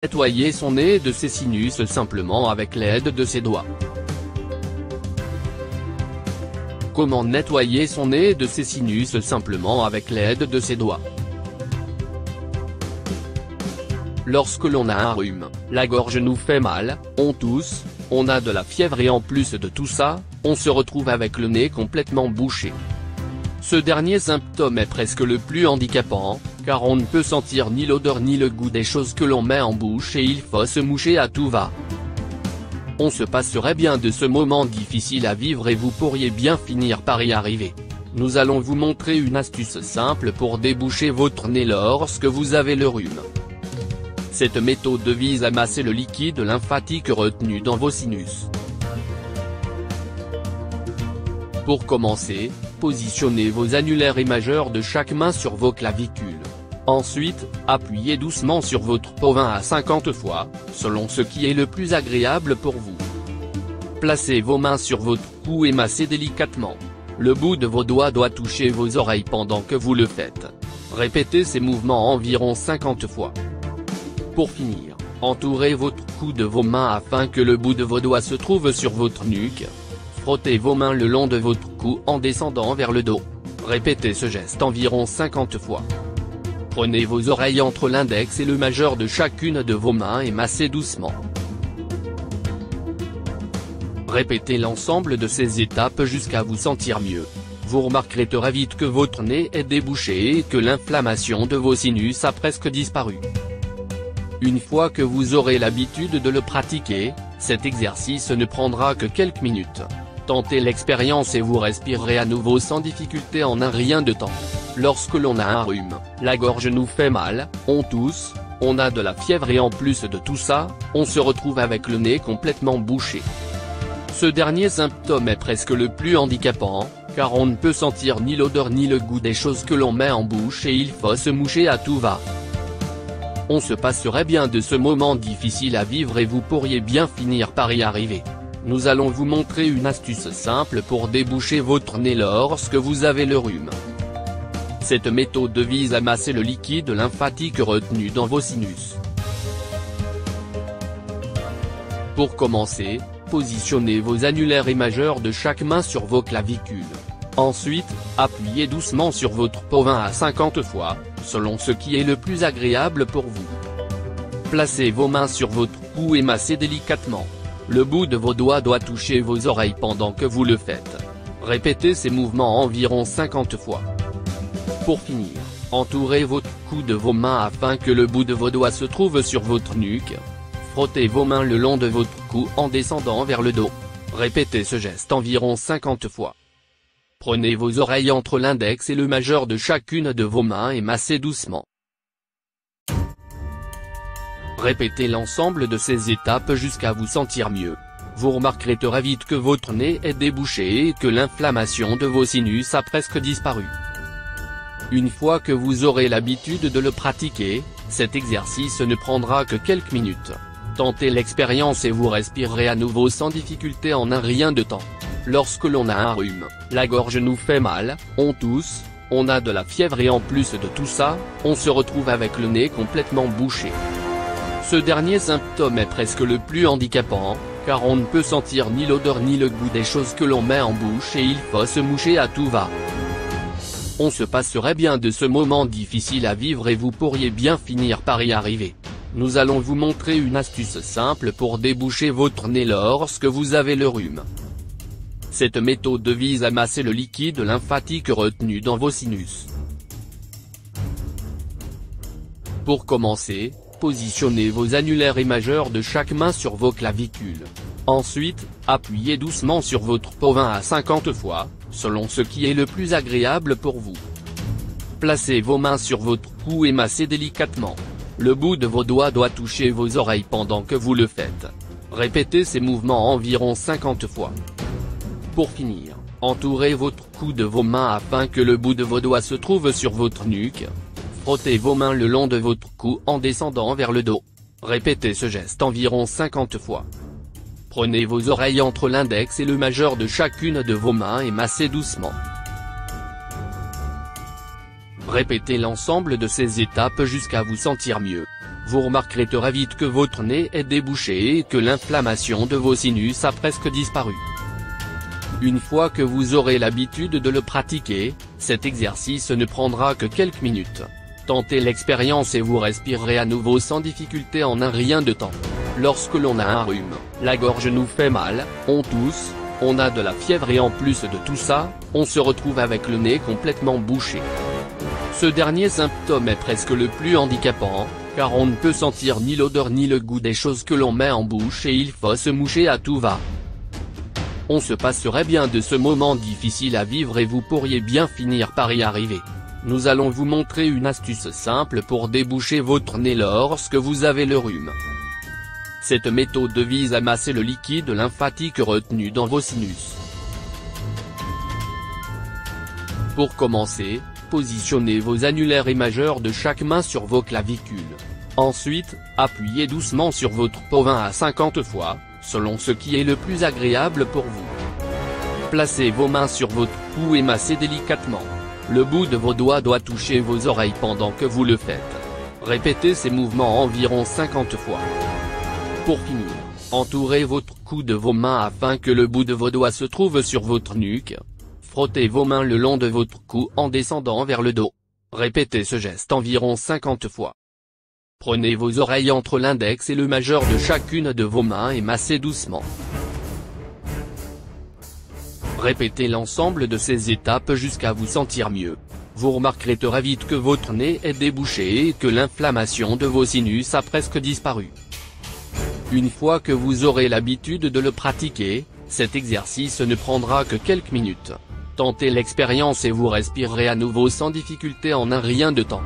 Nettoyer son nez de ses sinus simplement avec l'aide de ses doigts. Comment nettoyer son nez de ses sinus simplement avec l'aide de ses doigts? Lorsque l'on a un rhume, la gorge nous fait mal, on tousse, on a de la fièvre et en plus de tout ça, on se retrouve avec le nez complètement bouché. Ce dernier symptôme est presque le plus handicapant, car on ne peut sentir ni l'odeur ni le goût des choses que l'on met en bouche et il faut se moucher à tout va. On se passerait bien de ce moment difficile à vivre et vous pourriez bien finir par y arriver. Nous allons vous montrer une astuce simple pour déboucher votre nez lorsque vous avez le rhume. Cette méthode vise à masser le liquide lymphatique retenu dans vos sinus. Pour commencer, positionnez vos annulaires et majeurs de chaque main sur vos clavicules. Ensuite, appuyez doucement sur votre peau 20 à 50 fois, selon ce qui est le plus agréable pour vous. Placez vos mains sur votre cou et massez délicatement. Le bout de vos doigts doit toucher vos oreilles pendant que vous le faites. Répétez ces mouvements environ 50 fois. Pour finir, entourez votre cou de vos mains afin que le bout de vos doigts se trouve sur votre nuque. Frottez vos mains le long de votre cou en descendant vers le dos. Répétez ce geste environ 50 fois. Prenez vos oreilles entre l'index et le majeur de chacune de vos mains et massez doucement. Répétez l'ensemble de ces étapes jusqu'à vous sentir mieux. Vous remarquerez très vite que votre nez est débouché et que l'inflammation de vos sinus a presque disparu. Une fois que vous aurez l'habitude de le pratiquer, cet exercice ne prendra que quelques minutes. Tentez l'expérience et vous respirerez à nouveau sans difficulté en un rien de temps. Lorsque l'on a un rhume, la gorge nous fait mal, on tousse, on a de la fièvre et en plus de tout ça, on se retrouve avec le nez complètement bouché. Ce dernier symptôme est presque le plus handicapant, car on ne peut sentir ni l'odeur ni le goût des choses que l'on met en bouche et il faut se moucher à tout va. On se passerait bien de ce moment difficile à vivre et vous pourriez bien finir par y arriver. Nous allons vous montrer une astuce simple pour déboucher votre nez lorsque vous avez le rhume. Cette méthode vise à masser le liquide lymphatique retenu dans vos sinus. Pour commencer, positionnez vos annulaires et majeurs de chaque main sur vos clavicules. Ensuite, appuyez doucement sur votre peau 20 à 50 fois, selon ce qui est le plus agréable pour vous. Placez vos mains sur votre cou et massez délicatement. Le bout de vos doigts doit toucher vos oreilles pendant que vous le faites. Répétez ces mouvements environ 50 fois. Pour finir, entourez votre cou de vos mains afin que le bout de vos doigts se trouve sur votre nuque. Frottez vos mains le long de votre cou en descendant vers le dos. Répétez ce geste environ 50 fois. Prenez vos oreilles entre l'index et le majeur de chacune de vos mains et massez doucement. Répétez l'ensemble de ces étapes jusqu'à vous sentir mieux. Vous remarquerez très vite que votre nez est débouché et que l'inflammation de vos sinus a presque disparu. Une fois que vous aurez l'habitude de le pratiquer, cet exercice ne prendra que quelques minutes. Tentez l'expérience et vous respirerez à nouveau sans difficulté en un rien de temps. Lorsque l'on a un rhume, la gorge nous fait mal, on tousse, on a de la fièvre et en plus de tout ça, on se retrouve avec le nez complètement bouché. Ce dernier symptôme est presque le plus handicapant, car on ne peut sentir ni l'odeur ni le goût des choses que l'on met en bouche et il faut se moucher à tout va. On se passerait bien de ce moment difficile à vivre et vous pourriez bien finir par y arriver. Nous allons vous montrer une astuce simple pour déboucher votre nez lorsque vous avez le rhume. Cette méthode vise à masser le liquide lymphatique retenu dans vos sinus. Pour commencer, positionnez vos annulaires et majeurs de chaque main sur vos clavicules. Ensuite, appuyez doucement sur votre peau 20 à 50 fois, selon ce qui est le plus agréable pour vous. Placez vos mains sur votre cou et massez délicatement. Le bout de vos doigts doit toucher vos oreilles pendant que vous le faites. Répétez ces mouvements environ 50 fois. Pour finir, entourez votre cou de vos mains afin que le bout de vos doigts se trouve sur votre nuque. Frottez vos mains le long de votre cou en descendant vers le dos. Répétez ce geste environ 50 fois. Prenez vos oreilles entre l'index et le majeur de chacune de vos mains et massez doucement. Répétez l'ensemble de ces étapes jusqu'à vous sentir mieux. Vous remarquerez très vite que votre nez est débouché et que l'inflammation de vos sinus a presque disparu. Une fois que vous aurez l'habitude de le pratiquer, cet exercice ne prendra que quelques minutes. Tentez l'expérience et vous respirerez à nouveau sans difficulté en un rien de temps. Lorsque l'on a un rhume, la gorge nous fait mal, on tousse, on a de la fièvre et en plus de tout ça, on se retrouve avec le nez complètement bouché. Ce dernier symptôme est presque le plus handicapant, car on ne peut sentir ni l'odeur ni le goût des choses que l'on met en bouche et il faut se moucher à tout va. On se passerait bien de ce moment difficile à vivre et vous pourriez bien finir par y arriver. Nous allons vous montrer une astuce simple pour déboucher votre nez lorsque vous avez le rhume. Cette méthode vise à masser le liquide lymphatique retenu dans vos sinus. Pour commencer, positionnez vos annulaires et majeurs de chaque main sur vos clavicules. Ensuite, appuyez doucement sur votre peau 20 à 50 fois, selon ce qui est le plus agréable pour vous. Placez vos mains sur votre cou et massez délicatement. Le bout de vos doigts doit toucher vos oreilles pendant que vous le faites. Répétez ces mouvements environ 50 fois. Pour finir, entourez votre cou de vos mains afin que le bout de vos doigts se trouve sur votre nuque. Frottez vos mains le long de votre cou en descendant vers le dos. Répétez ce geste environ 50 fois. Prenez vos oreilles entre l'index et le majeur de chacune de vos mains et massez doucement. Répétez l'ensemble de ces étapes jusqu'à vous sentir mieux. Vous remarquerez très vite que votre nez est débouché et que l'inflammation de vos sinus a presque disparu. Une fois que vous aurez l'habitude de le pratiquer, cet exercice ne prendra que quelques minutes. Tentez l'expérience et vous respirerez à nouveau sans difficulté en un rien de temps.